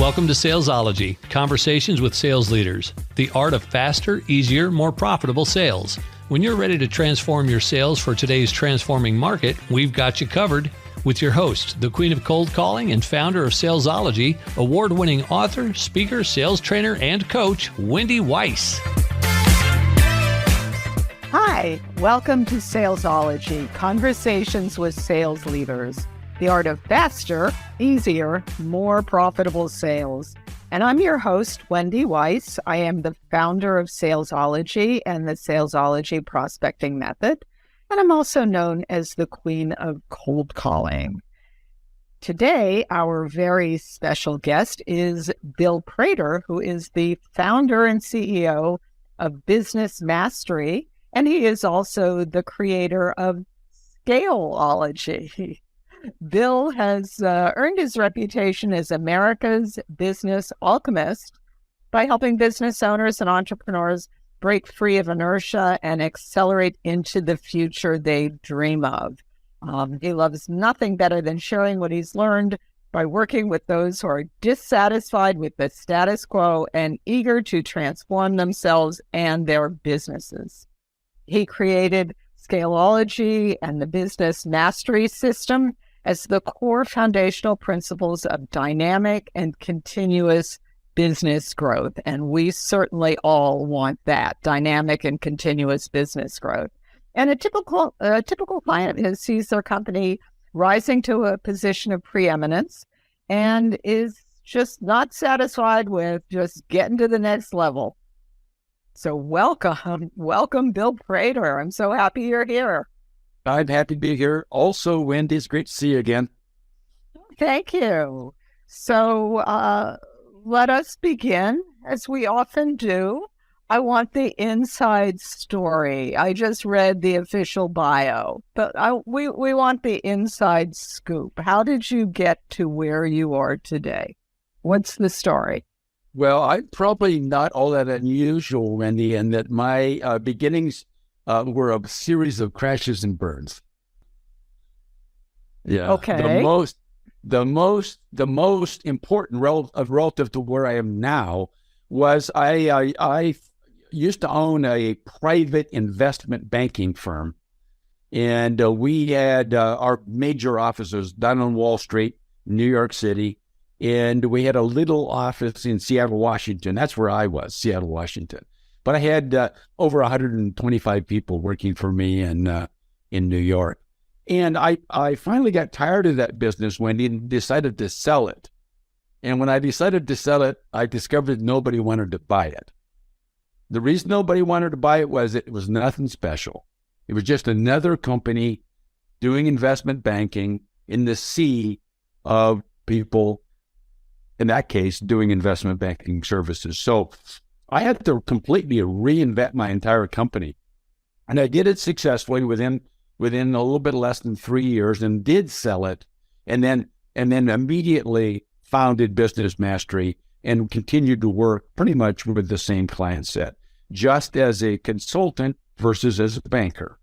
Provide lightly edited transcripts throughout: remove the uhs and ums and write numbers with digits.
Welcome to Scaleology, conversations with sales leaders, the art of faster, easier, more profitable sales. When you're ready to transform your sales for today's transforming market, we've got you covered with your host, the queen of cold calling and founder of Scaleology, award-winning author, speaker, sales trainer, and coach, Wendy Weiss. Hi, welcome to Scaleology, conversations with sales leaders, the art of faster, easier, more profitable sales. And I'm your host, Wendy Weiss. I am the founder of Scaleology and the Scaleology Prospecting Method. And I'm also known as the queen of cold calling. Today, our very special guest is Bill Prater, who is the founder and CEO of Business Mastery. And he is also the creator of Scaleology. Bill has earned his reputation as America's business alchemist by helping business owners and entrepreneurs break free of inertia and accelerate into the future they dream of. He loves nothing better than sharing what he's learned by working with those who are dissatisfied with the status quo and eager to transform themselves and their businesses. He created Scaleology and the Business Mastery System as the core foundational principles of dynamic and continuous business growth. And we certainly all want that, dynamic and continuous business growth. And a typical client of his sees their company rising to a position of preeminence and is just not satisfied with just getting to the next level. So welcome, Bill Prater. I'm so happy you're here. I'm happy to be here. Also, Wendy, it's great to see you again. Thank you. So let us begin, as we often do. I want the inside story. I just read the official bio, but we want the inside scoop. How did you get to where you are today? What's the story? Well, I'm probably not all that unusual, Wendy, in that my beginnings were a series of crashes and burns. Yeah. Okay. The most important relative to where I am now was I used to own a private investment banking firm, and we had our major offices down on Wall Street, New York City. And we had a little office in Seattle, Washington. That's where I was, Seattle, Washington. But I had over 125 people working for me in New York. And I finally got tired of that business, Wendy, and decided to sell it. And when I decided to sell it, I discovered nobody wanted to buy it. The reason nobody wanted to buy it was nothing special. It was just another company doing investment banking in the sea of people, in that case, doing investment banking services. So I had to completely reinvent my entire company. And I did it successfully within a little bit less than 3 years, and did sell it, and then immediately founded Business Mastery and continued to work pretty much with the same client set, just as a consultant versus as a banker.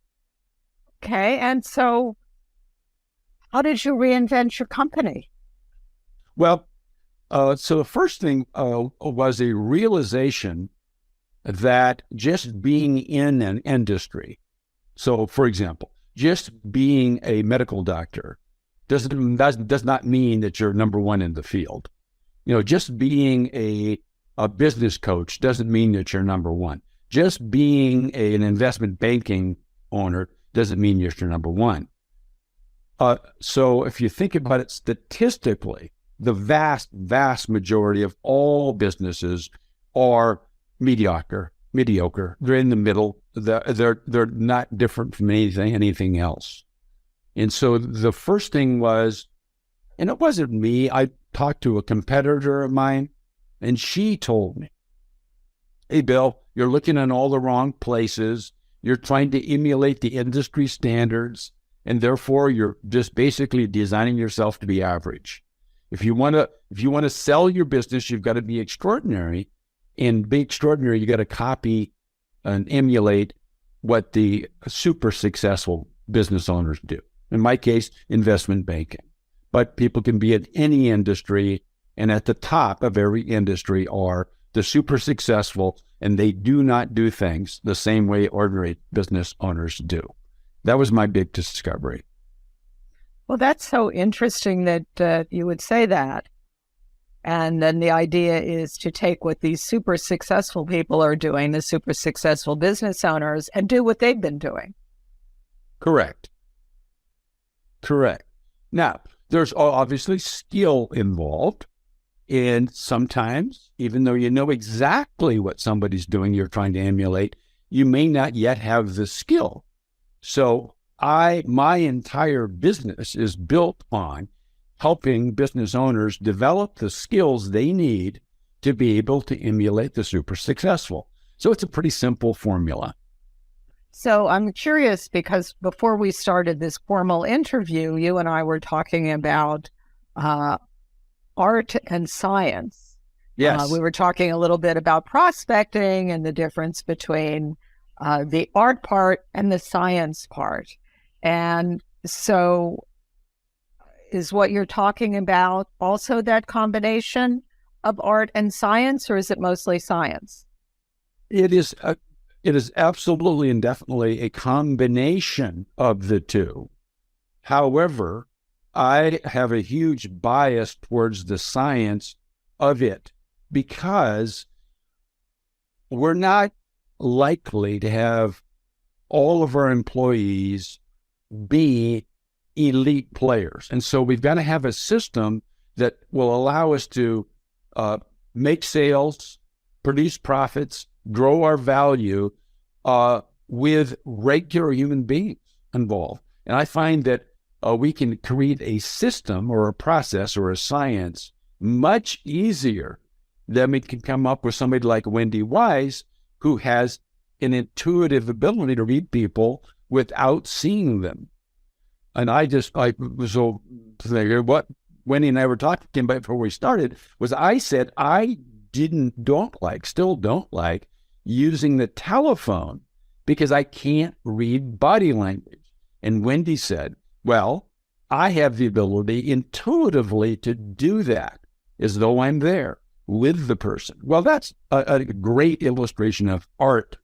Okay. And so how did you reinvent your company? Well, so the first thing was a realization that just being in an industry, so for example, just being a medical doctor does not mean that you're number one in the field. Just being a business coach doesn't mean that you're number one. Just being an investment banking owner doesn't mean you're number one. So if you think about it statistically, the vast majority of all businesses are mediocre. They're in the middle. They're not different from anything else. And so the first thing was, and it wasn't me, I talked to a competitor of mine, and she told me, "Hey, Bill, you're looking in all the wrong places. You're trying to emulate the industry standards, and therefore you're just basically designing yourself to be average. If you want to sell your business, you've got to be extraordinary, and be extraordinary, you got to copy and emulate what the super successful business owners do. In my case, investment banking. But people can be in any industry And at the top of every industry are the super successful, and they do not do things the same way ordinary business owners do. That was my big discovery. Well, that's so interesting that you would say that. And then the idea is to take what these super successful people are doing, the super successful business owners, and do what they've been doing. Correct. Now, there's obviously skill involved. And sometimes, even though you know exactly what somebody's doing you're trying to emulate, you may not yet have the skill. So my entire business is built on helping business owners develop the skills they need to be able to emulate the super successful. So it's a pretty simple formula. So I'm curious because before we started this formal interview, you and I were talking about art and science. Yes. We were talking a little bit about prospecting and the difference between the art part and the science part. And so is what you're talking about also that combination of art and science, or is it mostly science? It is absolutely and definitely a combination of the two. However, I have a huge bias towards the science of it because we're not likely to have all of our employees be elite players. And so we've got to have a system that will allow us to make sales, produce profits, grow our value with regular human beings involved. And I find that we can create a system or a process or a science much easier than we can come up with somebody like Wendy Wise, who has an intuitive ability to read people without seeing them. And I was so thinking, what Wendy and I were talking about before we started was I said I still don't like using the telephone because I can't read body language. And Wendy said, well, I have the ability intuitively to do that as though I'm there with the person. Well, that's a great illustration of art.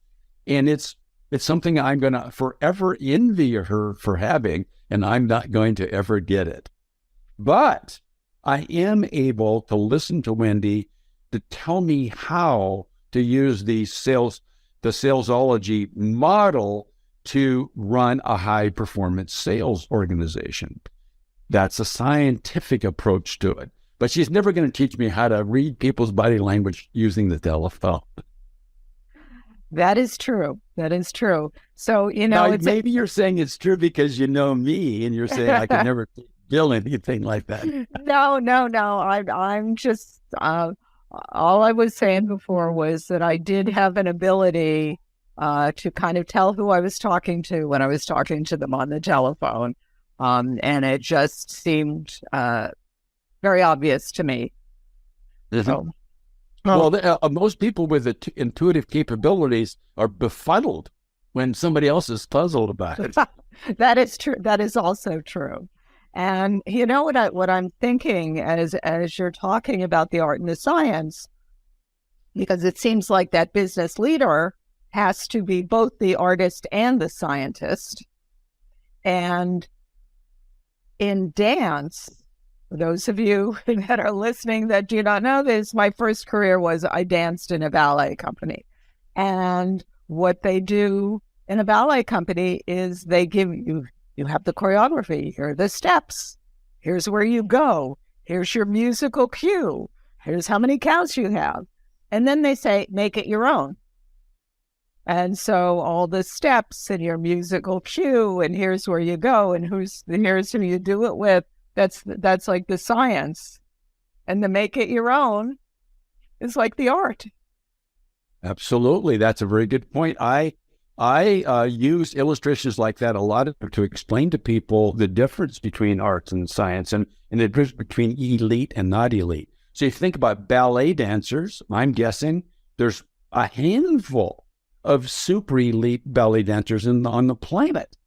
And it's something I'm going to forever envy her for having, and I'm not going to ever get it. But I am able to listen to Wendy to tell me how to use the Scaleology model to run a high-performance sales organization. That's a scientific approach to it. But she's never going to teach me how to read people's body language using the telephone. That is true. So, now, maybe you're saying it's true because you know me and you're saying I could never feel anything like that. No. I'm just, all I was saying before was that I did have an ability to kind of tell who I was talking to when I was talking to them on the telephone. And it just seemed very obvious to me. Mm-hmm. Well, most people with intuitive capabilities are befuddled when somebody else is puzzled about it. That is true. That is also true. And you know what I'm thinking as you're talking about the art and the science, because it seems like that business leader has to be both the artist and the scientist. And in dance, for those of you that are listening that do not know this, my first career was I danced in a ballet company. And what they do in a ballet company is they give you have the choreography, here are the steps, here's where you go, here's your musical cue, here's how many counts you have. And then they say, make it your own. And so all the steps and your musical cue, and here's where you go, and here's who you do it with. That's like the science. And the make it your own is like the art. Absolutely. That's a very good point. I use illustrations like that a lot to explain to people the difference between arts and science and the difference between elite and not elite. So you think about ballet dancers, I'm guessing there's a handful of super elite ballet dancers on the planet.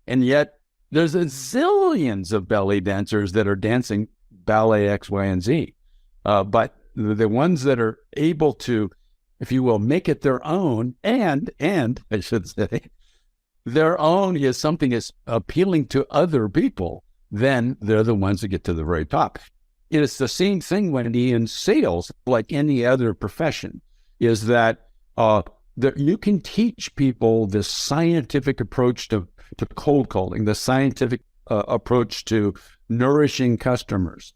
And yet there's a zillions of ballet dancers that are dancing ballet X, Y, and Z. But the ones that are able to, if you will, make it their own, and I should say, their own is something that's appealing to other people, then they're the ones that get to the very top. It is the same thing, Wendy, in sales, like any other profession, is that you can teach people the scientific approach to cold calling, the scientific approach to nourishing customers,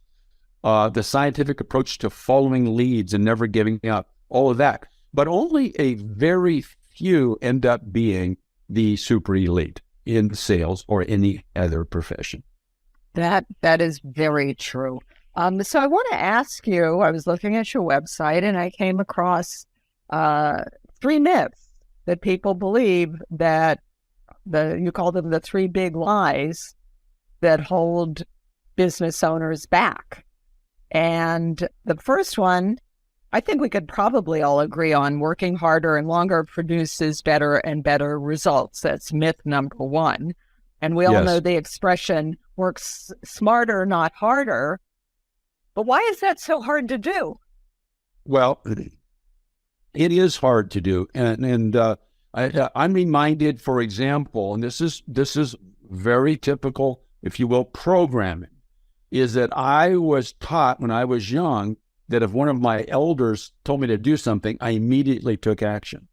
the scientific approach to following leads and never giving up, all of that. But only a very few end up being the super elite in sales or any other profession. That is very true. So I want to ask you, I was looking at your website and I came across 3 myths that people believe that you call them the 3 big lies that hold business owners back. And the first one, I think we could probably all agree on: working harder and longer produces better and better results. That's myth number 1. And we all know the expression, works smarter, not harder. But why is that so hard to do? Well, it is hard to do. And I'm reminded, for example, and this is very typical, if you will, programming, is that I was taught when I was young that if one of my elders told me to do something, I immediately took action.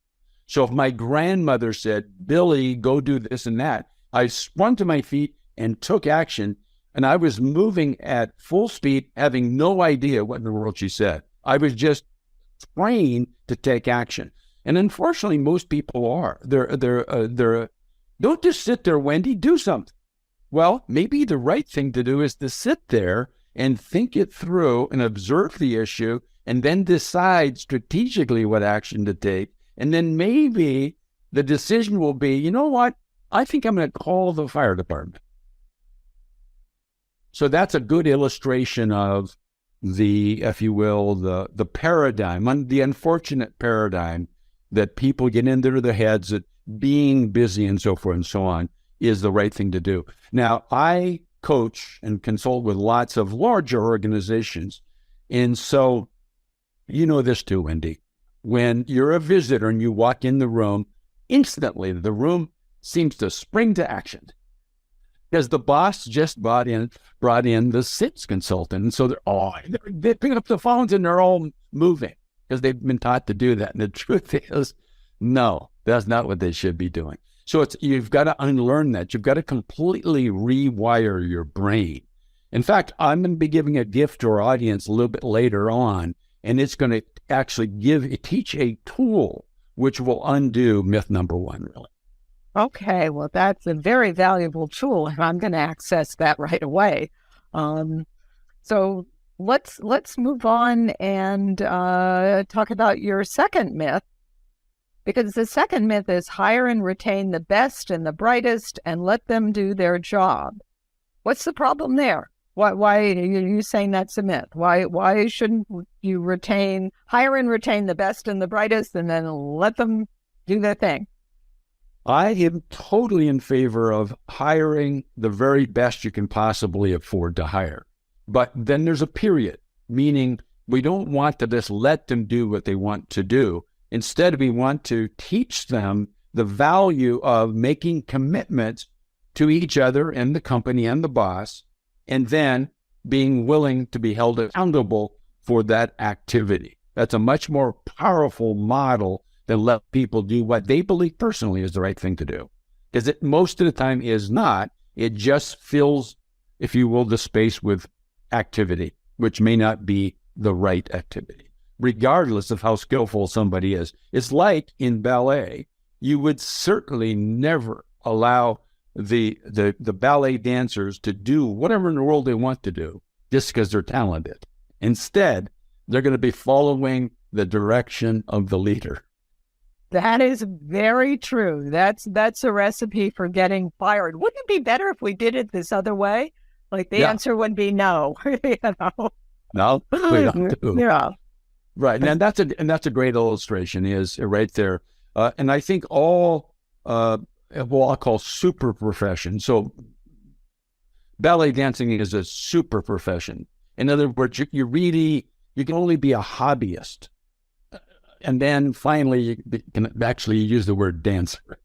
So if my grandmother said, Billy, go do this and that, I sprung to my feet and took action, and I was moving at full speed, having no idea what in the world she said. I was just trained to take action. And unfortunately, most people are. They're don't just sit there, Wendy, do something. Well, maybe the right thing to do is to sit there and think it through and observe the issue and then decide strategically what action to take. And then maybe the decision will be, you know what? I think I'm going to call the fire department. So that's a good illustration of the, if you will, the paradigm, the unfortunate paradigm that people get into their heads that being busy and so forth and so on is the right thing to do. Now, I coach and consult with lots of larger organizations. And so, you know this too, Wendy. When you're a visitor and you walk in the room, instantly the room seems to spring to action because the boss just brought in the sales consultant. And so they pick up the phones and they're all moving because they've been taught to do that. And the truth is, no, that's not what they should be doing. So you've got to unlearn that. You've got to completely rewire your brain. In fact, I'm going to be giving a gift to our audience a little bit later on, and it's going to actually teach a tool which will undo myth number 1, really. Okay, well, that's a very valuable tool, and I'm going to access that right away. So let's move on and talk about your second myth. Because the second myth is hire and retain the best and the brightest and let them do their job. What's the problem there? Why are you saying that's a myth? Why shouldn't you hire and retain the best and the brightest and then let them do their thing? I am totally in favor of hiring the very best you can possibly afford to hire. But then there's a period, meaning we don't want to just let them do what they want to do. Instead, we want to teach them the value of making commitments to each other and the company and the boss, and then being willing to be held accountable for that activity. That's a much more powerful model than let people do what they believe personally is the right thing to do. Because it most of the time is not. It just fills, if you will, the space with activity, which may not be the right activity, regardless of how skillful somebody is. It's like in ballet, you would certainly never allow the ballet dancers to do whatever in the world they want to do just because they're talented. Instead, they're going to be following the direction of the leader. That is very true. That's a recipe for getting fired. Wouldn't it be better if we did it this other way? Like the answer would be no. You know? No, we don't do. Yeah. Right, and that's a great illustration is right there. And I think all what I'll call super profession. So ballet dancing is a super profession. In other words, you really You can only be a hobbyist. And then finally, you can actually use the word dancer.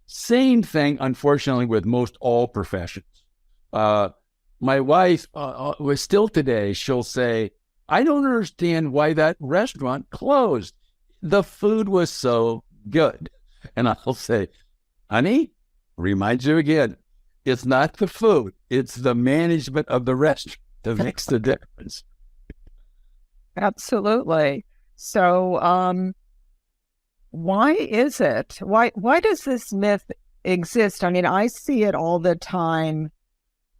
Same thing, unfortunately, with most all professions. My wife was still today, she'll say, I don't understand why that restaurant closed. The food was so good. And I'll say, honey, remind you again, it's not the food, it's the management of the restaurant that makes the difference. Absolutely. So, why is it? Why does this myth exist? I mean, I see it all the time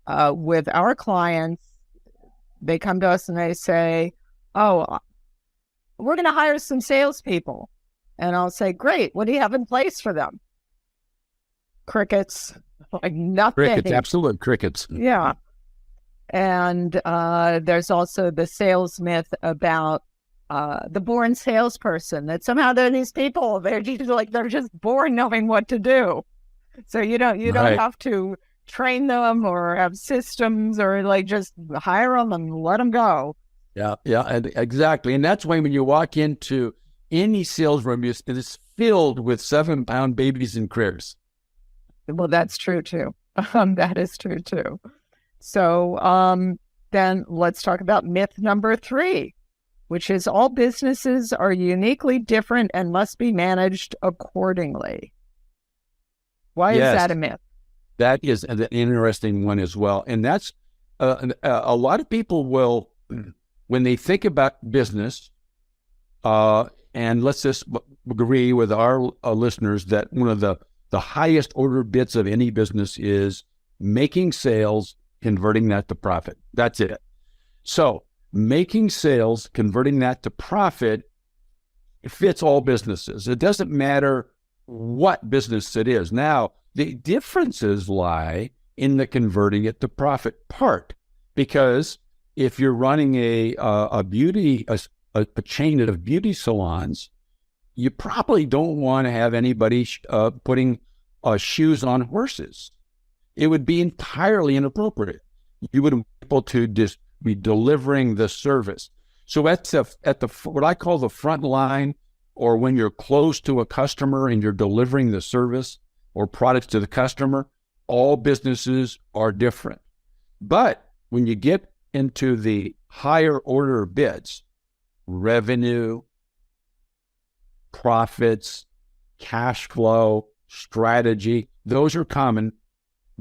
with our clients. They come to us and they say, "Oh, we're going to hire some salespeople," and I'll say, "Great. What do you have in place for them?" Crickets, like nothing. Crickets, absolute crickets. Yeah. And there's also the sales myth about the born salesperson, that somehow they're these people, they're just born knowing what to do. So you don't have to train them or have systems or like just hire them and let them go. Yeah, exactly. And that's why when you walk into any sales room, it is filled with 7-pound babies and critters. Well, that's true too. That is true too. So then let's talk about myth number 3, which is all businesses are uniquely different and must be managed accordingly. Why is that a myth? That is an interesting one as well. And that's a lot of people will, when they think about business, and let's just agree with our listeners that one of the highest order bits of any business is making sales, converting that to profit. That's it. So making sales, converting that to profit, it fits all businesses. It doesn't matter what business it is. Now, the differences lie in the converting it to profit part, because if you're running a chain of beauty salons, you probably don't want to have anybody putting shoes on horses. It would be entirely inappropriate. You would be able to just be delivering the service. So at the what I call the front line, or when you're close to a customer and you're delivering the service or products to the customer, all businesses are different. But when you get into the higher order bids, revenue, profits, cash flow, strategy, those are common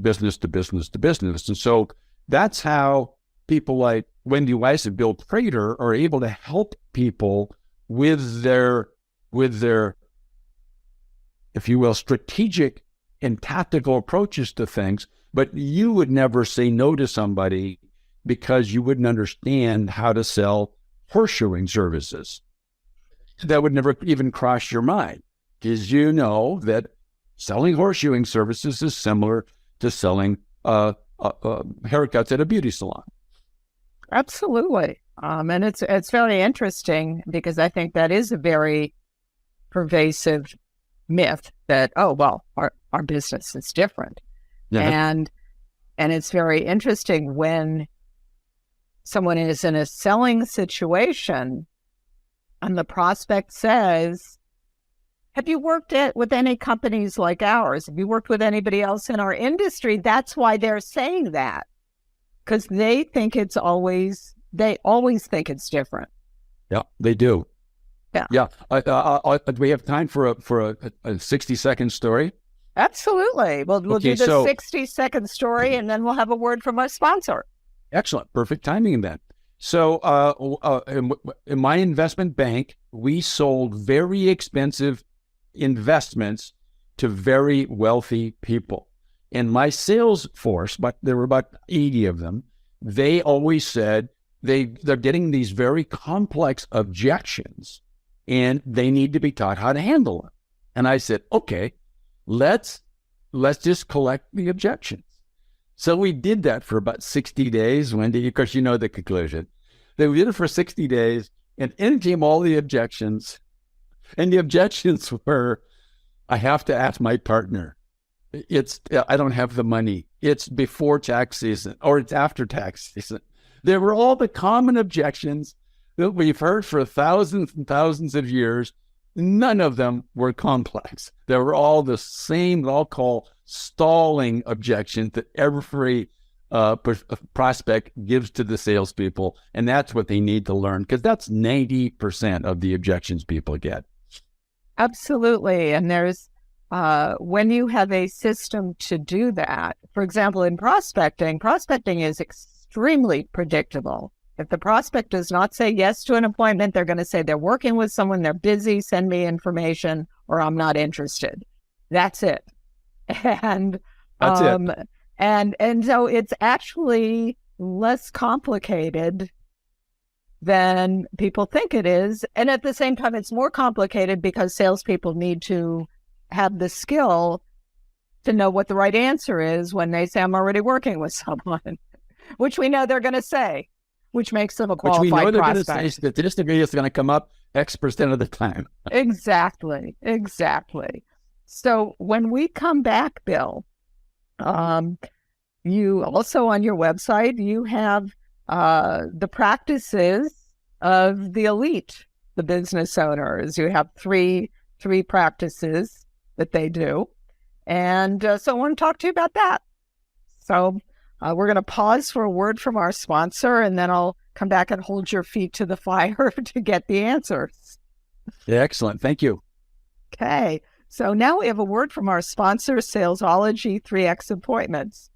business to business to business. And so that's how people like Wendy Weiss and Bill Prater are able to help people with their, if you will, strategic and tactical approaches to things. But you would never say no to somebody because you wouldn't understand how to sell horseshoeing services. That would never even cross your mind, because you know that selling horseshoeing services is similar to selling haircuts at a beauty salon. Absolutely. And it's very interesting, because I think that is a very pervasive myth that, oh, well, our business is different. Yeah. And it's very interesting when someone is in a selling situation and the prospect says, have you worked with any companies like ours? Have you worked with anybody else in our industry? That's why they're saying that, because they always think it's different. Yeah, they do. Yeah. Yeah. Do we have time for a 60-second story? Absolutely. We'll do the 60-second story, and then we'll have a word from our sponsor. Excellent. Perfect timing then. So in my investment bank, we sold very expensive investments to very wealthy people. In my sales force, but there were about 80 of them, they always said they're getting these very complex objections and they need to be taught how to handle them. And I said, okay, let's just collect the objections. So we did that for about 60 days, Wendy, because you know the conclusion. Then we did it for 60 days, and in came all the objections. And the objections were, I have to ask my partner. I don't have the money. It's before tax season, or it's after tax season. There were all the common objections that we've heard for thousands and thousands of years, none of them were complex. They were all the same, what I'll call stalling objections that every prospect gives to the salespeople. And that's what they need to learn, because that's 90% of the objections people get. Absolutely. And there's, when you have a system to do that, for example, in prospecting is extremely predictable. If the prospect does not say yes to an appointment, they're going to say they're working with someone, they're busy, send me information, or I'm not interested. That's it. And that's it. And so it's actually less complicated than people think it is. And at the same time, it's more complicated because salespeople need to have the skill to know what the right answer is when they say, I'm already working with someone, which we know they're going to say, which makes them a qualified prospect. Which we know they're going to say that this degree is going to come up X% of the time. Exactly. So when we come back, Bill, you also on your website, you have the practices of the elite, the business owners. You have three practices that they do. And so I want to talk to you about that. So we're going to pause for a word from our sponsor, and then I'll come back and hold your feet to the fire to get the answers. Yeah, excellent. Thank you. Okay. So now we have a word from our sponsor, Scaleology 3X Appointments.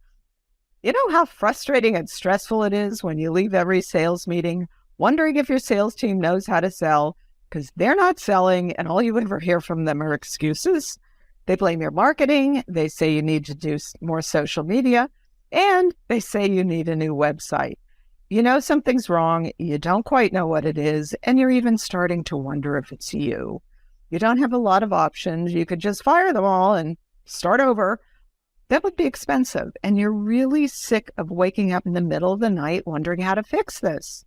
You know how frustrating and stressful it is when you leave every sales meeting wondering if your sales team knows how to sell, because they're not selling and all you ever hear from them are excuses. They blame your marketing. They say you need to do more social media, and they say you need a new website. You know something's wrong. You don't quite know what it is, and you're even starting to wonder if it's you. You don't have a lot of options. You could just fire them all and start over. That would be expensive, and you're really sick of waking up in the middle of the night wondering how to fix this.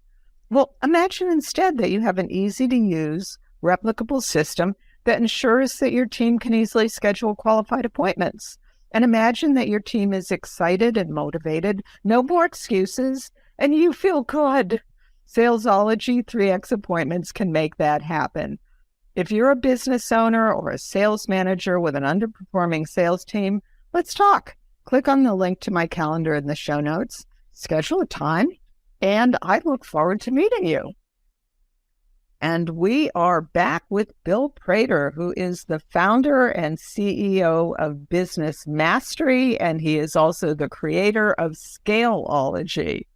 Well, imagine instead that you have an easy-to-use, replicable system that ensures that your team can easily schedule qualified appointments. And imagine that your team is excited and motivated, no more excuses, and you feel good. Salesology 3X Appointments can make that happen. If you're a business owner or a sales manager with an underperforming sales team, let's talk. Click on the link to my calendar in the show notes, schedule a time, and I look forward to meeting you. And we are back with Bill Prater, who is the founder and CEO of Business Mastery, and he is also the creator of Scaleology.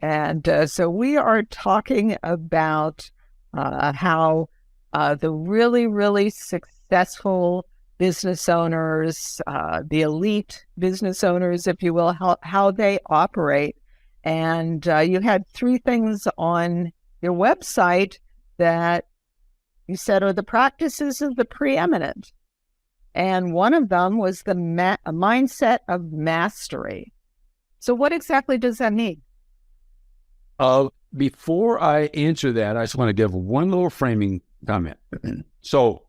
And so we are talking about how the really, really successful business owners, the elite business owners, if you will, how they operate. And you had three things on your website that you said are the practices of the preeminent. And one of them was the mindset of mastery. So what exactly does that mean? Before I answer that, I just want to give one little framing comment. So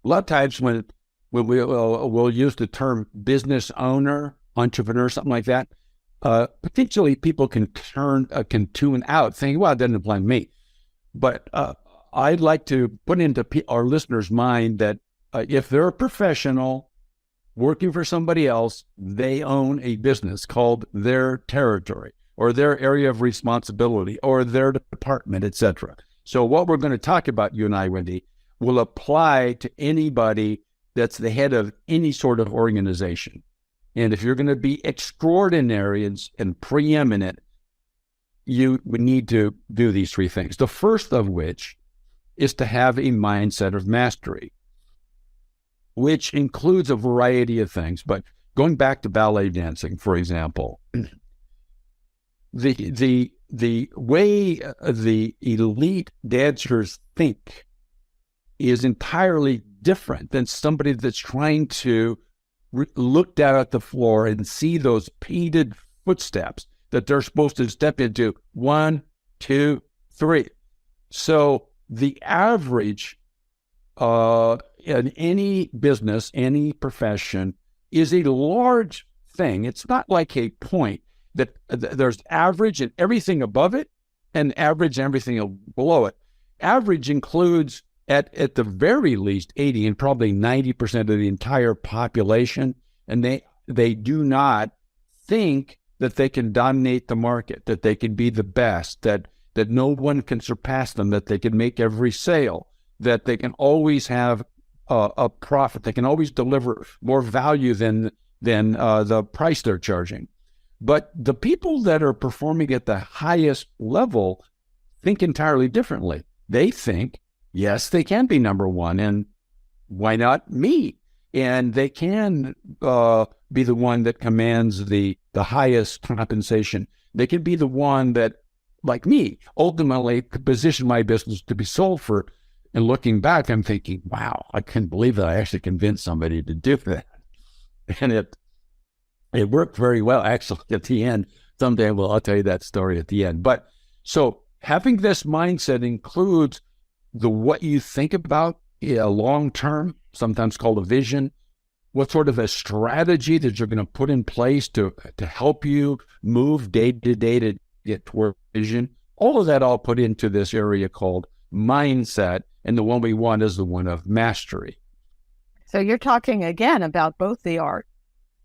a lot of times when we'll use the term business owner, entrepreneur, something like that, potentially people can tune out thinking, well, it doesn't apply to me. But I'd like to put into our listeners' mind that if they're a professional working for somebody else, they own a business called their territory or their area of responsibility or their department, etc. So what we're going to talk about, you and I, Wendy, will apply to anybody that's the head of any sort of organization. And if you're going to be extraordinary and preeminent, you would need to do these three things. The first of which is to have a mindset of mastery, which includes a variety of things. But going back to ballet dancing, for example, the way the elite dancers think is entirely different than somebody that's trying to look down at the floor and see those painted footsteps that they're supposed to step into 1, 2, 3. So the average in any business, any profession, is a large thing. It's not like a point that there's average and everything above it and average everything below it. Average includes at the very least 80 and probably 90% of the entire population, and they do not think that they can dominate the market, that they can be the best, that no one can surpass them, that they can make every sale, that they can always have a profit, they can always deliver more value than the price they're charging. But the people that are performing at the highest level think entirely differently. They think, yes, they can be number one, and why not me? And they can be the one that commands the highest compensation. They can be the one that, like me, ultimately could position my business to be sold for. And looking back, I'm thinking, wow, I can't believe that I actually convinced somebody to do that. And it worked very well, actually, at the end. Someday, I'll tell you that story at the end. But so having this mindset includes what you think about long term, sometimes called a vision, what sort of a strategy that you're going to put in place to help you move day to day to get toward vision. All of that all put into this area called mindset, and the one we want is the one of mastery. So you're talking again about both the art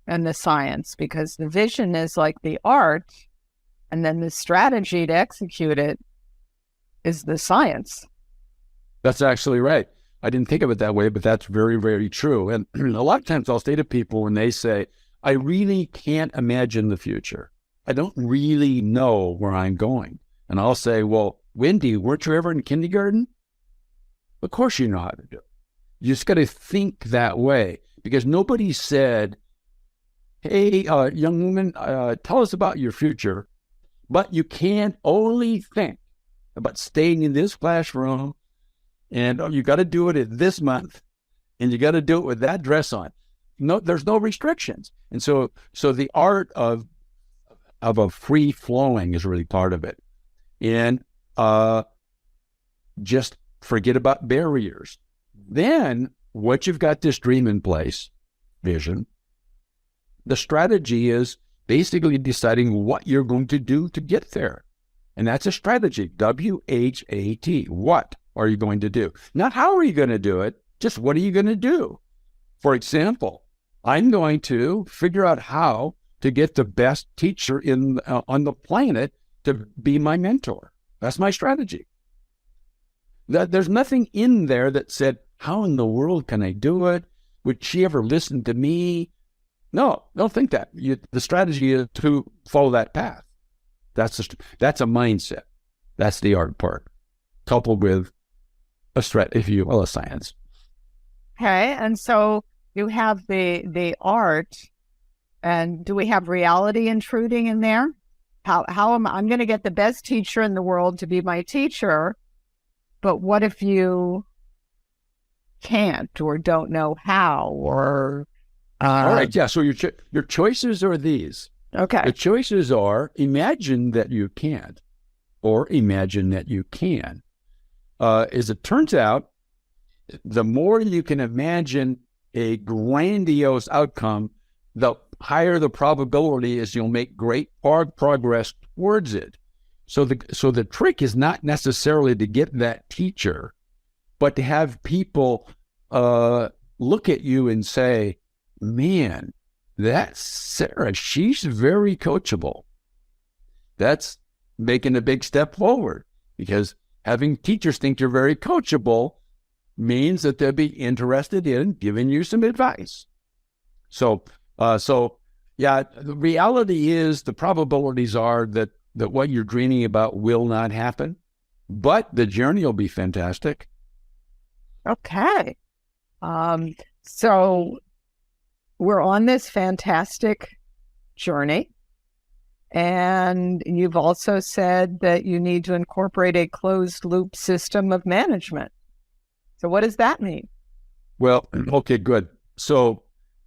and the science, because the vision is like the art, and then the strategy to execute it is the science. That's actually right. I didn't think of it that way, but that's very, very true. And a lot of times I'll say to people when they say, I really can't imagine the future. I don't really know where I'm going. And I'll say, well, Wendy, weren't you ever in kindergarten? Of course you know how to do it. You just got to think that way, because nobody said, hey, young woman, tell us about your future, but you can only think about staying in this classroom, and you got to do it in this month, and you got to do it with that dress on. No, there's no restrictions. And so the art of a free flowing is really part of it. And just forget about barriers. Then once you've got this dream in place, vision, the strategy is basically deciding what you're going to do to get there. And that's a strategy, W-H-A-T. What are you going to do? Not how are you going to do it, just what are you going to do? For example, I'm going to figure out how to get the best teacher on the planet to be my mentor. That's my strategy. There's nothing in there that said, how in the world can I do it? Would she ever listen to me? No, don't think that. The strategy is to follow that path. That's a mindset. That's the art part, coupled with a science. Okay, and so you have the art, and do we have reality intruding in there? How I'm going to get the best teacher in the world to be my teacher, but what if you can't or don't know how, or all right, yeah. So your choices are these. Okay. The choices are imagine that you can't, or imagine that you can. As it turns out, the more you can imagine a grandiose outcome, the higher the probability is you'll make great progress towards it. So the trick is not necessarily to get that teacher, but to have people look at you and say, man, that's Sarah. She's very coachable. That's making a big step forward, because having teachers think you're very coachable means that they'll be interested in giving you some advice. So yeah, the reality is the probabilities are that what you're dreaming about will not happen, but the journey will be fantastic. Okay. So we're on this fantastic journey, and you've also said that you need to incorporate a closed loop system of management. So what does that mean? Well, okay, good. So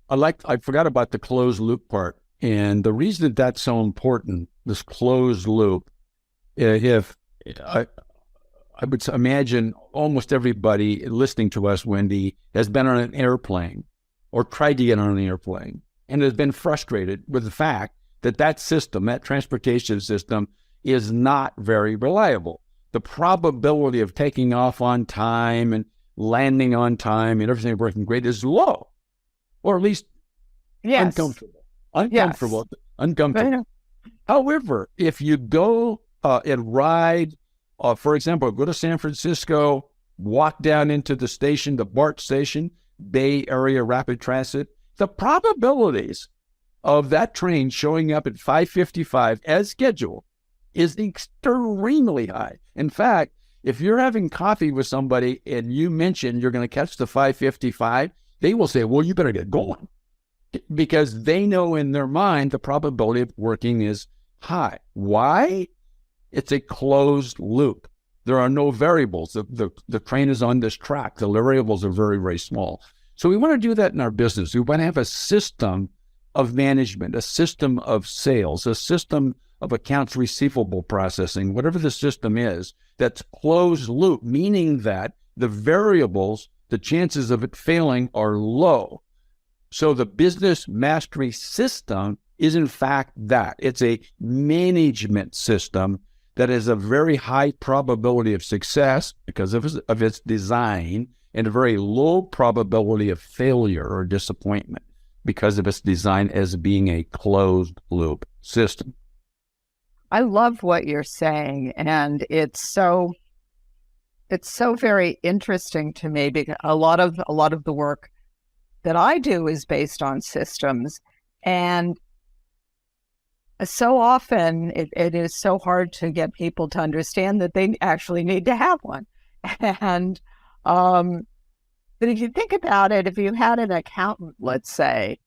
I forgot about the closed loop part. And the reason that that's so important, this closed loop, if I would imagine almost everybody listening to us, Wendy, has been on an airplane or tried to get on an airplane and has been frustrated with the fact that system, that transportation system, is not very reliable. The probability of taking off on time and landing on time and everything working great is low, or at least uncomfortable. Uncomfortable. However, if you go and ride, for example, go to San Francisco, walk down into the station, the BART station, Bay Area Rapid Transit, the probabilities of that train showing up at 5:55 as scheduled is extremely high. In fact, if you're having coffee with somebody and you mention you're going to catch the 5:55, they will say, well, you better get going, because they know in their mind the probability of working is high. Why? It's a closed loop. There are no variables. The train is on this track. The variables are very, very small. So we want to do that in our business. We want to have a system of management, a system of sales, a system of accounts receivable processing, whatever the system is, that's closed loop, meaning that the variables, the chances of it failing are low. So the business mastery system is in fact that. It's a management system that has a very high probability of success because of its design, and a very low probability of failure or disappointment because of its design as being a closed loop system. I love what you're saying, and it's so very interesting to me, because a lot of the work that I do is based on systems, and so often it is so hard to get people to understand that they actually need to have one. And but if you think about it, if you had an accountant, let's say,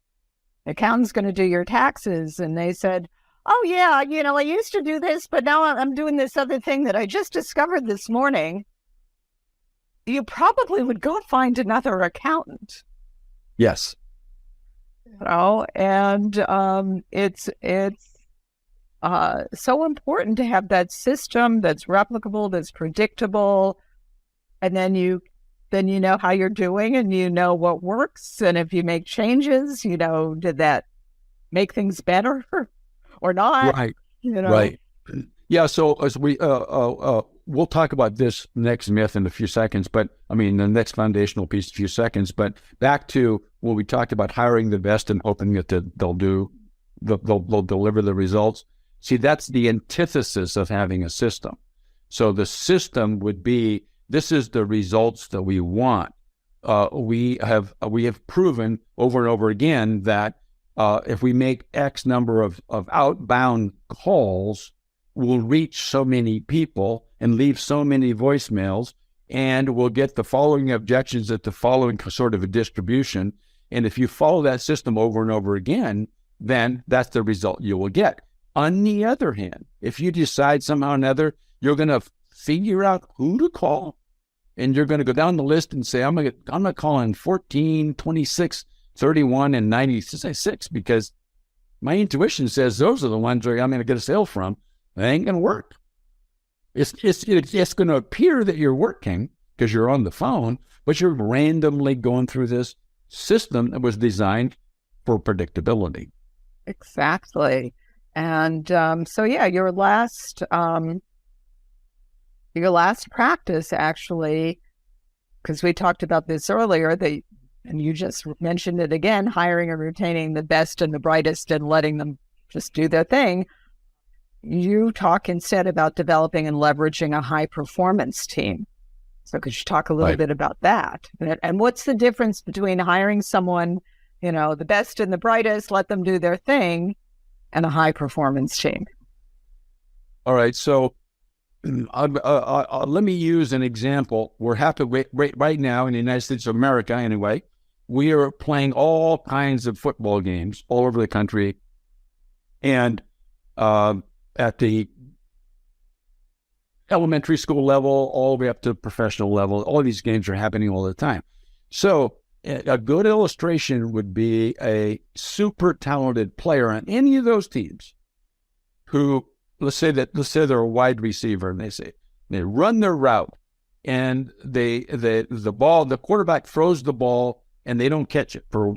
accountant's going to do your taxes, and they said, oh yeah, I used to do this, but now I'm doing this other thing that I just discovered this morning, you probably would go find another accountant. Yes. And it's so important to have that system that's replicable, that's predictable, and then you know how you're doing, and you know what works, and if you make changes, did that make things better or not? Right. Right. Yeah. So as we'll talk about this next myth in a few seconds, but the next foundational piece in a few seconds. But back to when we talked about hiring the best and hoping that they'll deliver the results. See, that's the antithesis of having a system. So the system would be, this is the results that we want. We have proven over and over again that if we make X number of outbound calls, we'll reach so many people and leave so many voicemails, and we'll get the following objections at the following sort of a distribution. And if you follow that system over and over again, then that's the result you will get. On the other hand, if you decide somehow or another, you're going to figure out who to call, and you're going to go down the list and say, I'm going to call in 14, 26, 31, and 96, because my intuition says those are the ones where I'm going to get a sale from. It ain't going to work. It's going to appear that you're working because you're on the phone, but you're randomly going through this system that was designed for predictability. Exactly. And so your last practice, actually, because we talked about this earlier, and you just mentioned it again, hiring and retaining the best and the brightest and letting them just do their thing. You talk instead about developing and leveraging a high-performance team. So could you talk a little bit about that? And what's the difference between hiring someone, the best and the brightest, let them do their thing, and a high-performance team? All right. So let me use an example. We're right now in the United States of America, anyway, we are playing all kinds of football games all over the country. And at the elementary school level, all the way up to professional level, all these games are happening all the time. So a good illustration would be a super talented player on any of those teams who, let's say they're a wide receiver, and they run their route, and the quarterback throws the ball and they don't catch it for a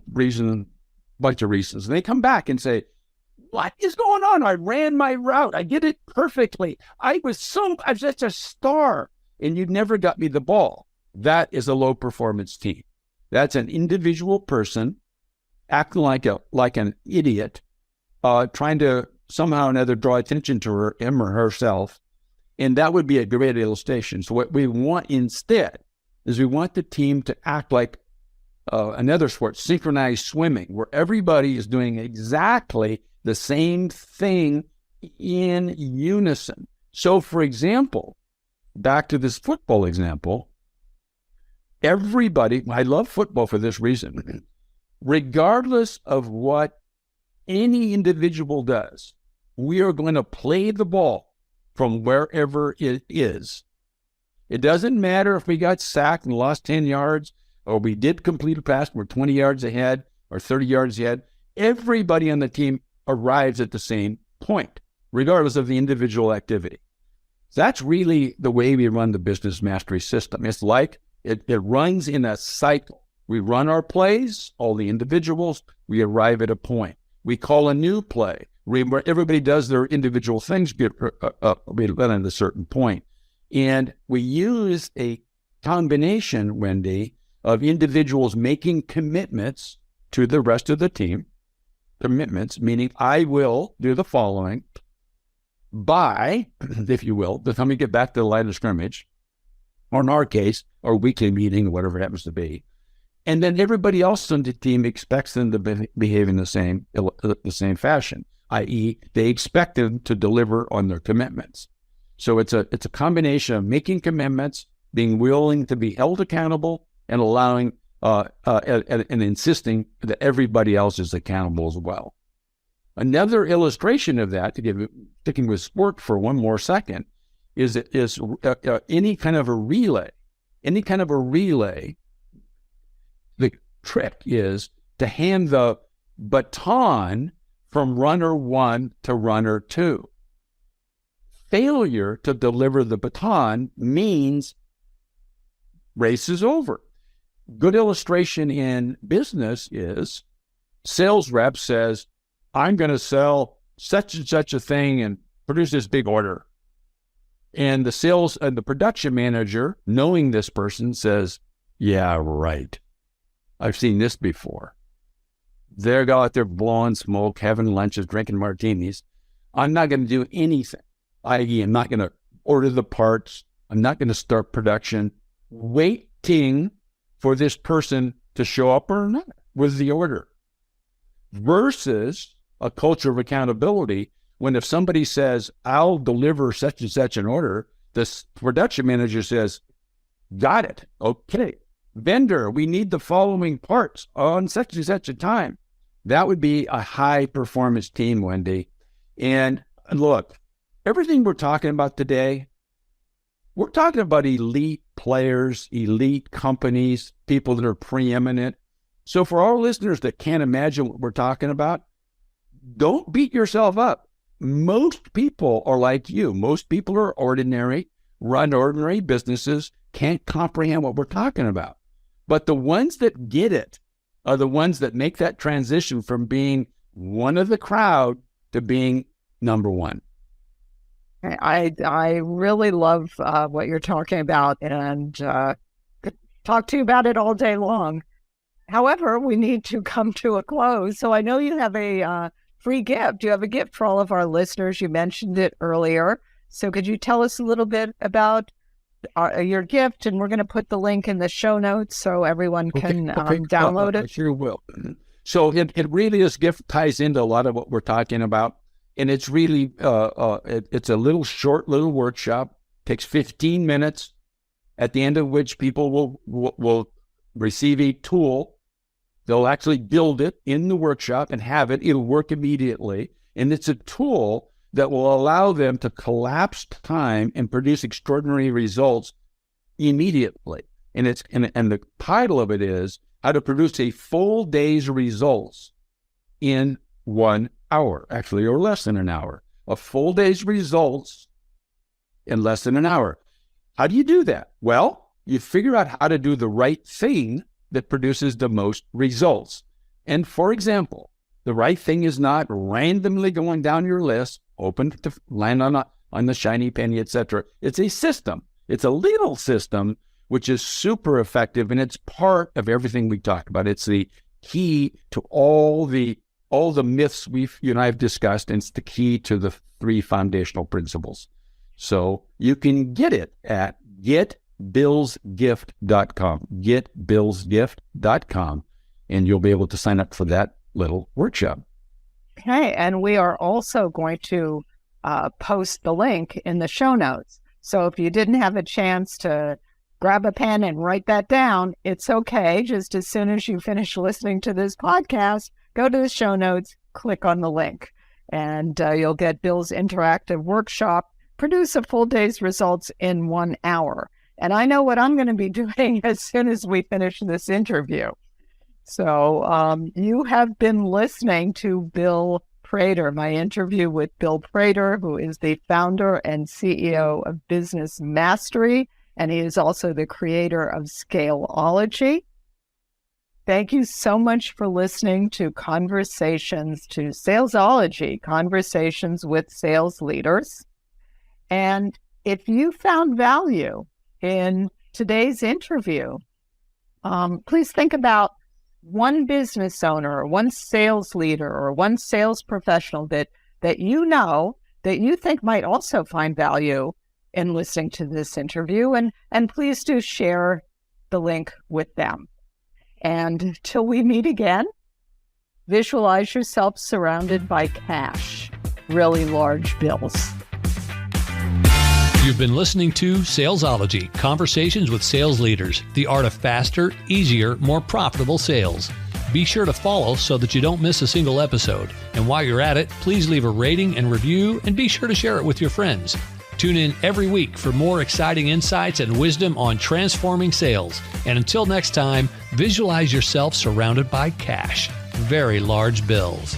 bunch of reasons. And they come back and say, what is going on? I ran my route. I did it perfectly. I was such a star, and you never got me the ball. That is a low performance team. That's an individual person acting like an idiot, trying to somehow or another draw attention to him or herself. And that would be a great illustration. So what we want instead is we want the team to act like another sport, synchronized swimming, where everybody is doing exactly the same thing in unison. So, for example, back to this football example, everybody, I love football for this reason, regardless of what any individual does, we are going to play the ball from wherever it is. It doesn't matter if we got sacked and lost 10 yards, or we did complete a pass and we're 20 yards ahead or 30 yards ahead. Everybody on the team arrives at the same point, regardless of the individual activity. That's really the way we run the business mastery system. It's like it runs in a cycle. We run our plays, all the individuals, we arrive at a point. We call a new play. Where everybody does their individual things, we run at a certain point. And we use a combination, Wendy, of individuals making commitments to the rest of the team. Commitments, meaning I will do the following by, if you will, the time we get back to the line of scrimmage, or in our case, our weekly meeting, or whatever it happens to be. And then everybody else on the team expects them to behave in the same fashion, i.e., they expect them to deliver on their commitments. So it's a combination of making commitments, being willing to be held accountable, and allowing and insisting that everybody else is accountable as well. Another illustration of that, sticking with sport for one more second, is any kind of a relay. Any kind of a relay. The trick is to hand the baton from runner 1 to runner 2. Failure to deliver the baton means race is over. Good illustration in business is sales rep says, I'm going to sell such and such a thing and produce this big order. And the sales and the production manager, knowing this person, says, yeah, right. I've seen this before. They're out there blowing smoke, having lunches, drinking martinis. I'm not going to do anything. i.e., I'm not going to order the parts. I'm not going to start production, waiting for this person to show up or not with the order. Versus a culture of accountability, when if somebody says, I'll deliver such and such an order, the production manager says, got it. Okay. Vendor, we need the following parts on such and such a time. That would be a high performance team, Wendy. And look, everything we're talking about today, we're talking about elite players, elite companies, people that are preeminent. So for our listeners that can't imagine what we're talking about, don't beat yourself up. Most people are like you. Most people are ordinary, run ordinary businesses, can't comprehend what we're talking about. But the ones that get it are the ones that make that transition from being one of the crowd to being number one. I really love what you're talking about, and could talk to you about it all day long. However, we need to come to a close. So I know you have a free gift. You have a gift for all of our listeners. You mentioned it earlier. So could you tell us a little bit about your gift? And we're going to put the link in the show notes so everyone can download it. I sure will. So it really, this gift ties into a lot of what we're talking about. And it's really, it's a little short little workshop, takes 15 minutes, at the end of which people will receive a tool. They'll actually build it in the workshop and have it. It'll work immediately. And it's a tool that will allow them to collapse time and produce extraordinary results immediately. And the title of it is How to Produce a Full Day's Results in 1 hour, actually, or less than an hour. A full day's results in less than an hour. How do you do that? Well, you figure out how to do the right thing that produces the most results. And for example, The right thing is not randomly going down your list, open to land on the shiny penny, etc. It's a system. It's a little system which is super effective, and it's part of everything we talked about. It's the key to all the myths you and I have discussed, and it's the key to the 3 foundational principles. So you can get it at getbillsgift.com, getbillsgift.com, and you'll be able to sign up for that little workshop. Okay, and we are also going to post the link in the show notes. So if you didn't have a chance to grab a pen and write that down, it's okay. Just as soon as you finish listening to this podcast, go to the show notes, click on the link, and you'll get Bill's interactive workshop, produce a full day's results in 1 hour. And I know what I'm going to be doing as soon as we finish this interview. So you have been listening to Bill Prater, my interview with Bill Prater, who is the founder and CEO of Business Mastery, and he is also the creator of Scaleology. Thank you so much for listening to Salesology, Conversations with Sales Leaders. And if you found value in today's interview, please think about one business owner or one sales leader or one sales professional that you know that you think might also find value in listening to this interview, and please do share the link with them. And till we meet again, visualize yourself surrounded by cash, really large bills. You've been listening to Salesology, Conversations with Sales Leaders, the art of faster, easier, more profitable sales. Be sure to follow so that you don't miss a single episode. And while you're at it, please leave a rating and review, and be sure to share it with your friends. Tune in every week for more exciting insights and wisdom on transforming sales. And until next time, visualize yourself surrounded by cash, very large bills.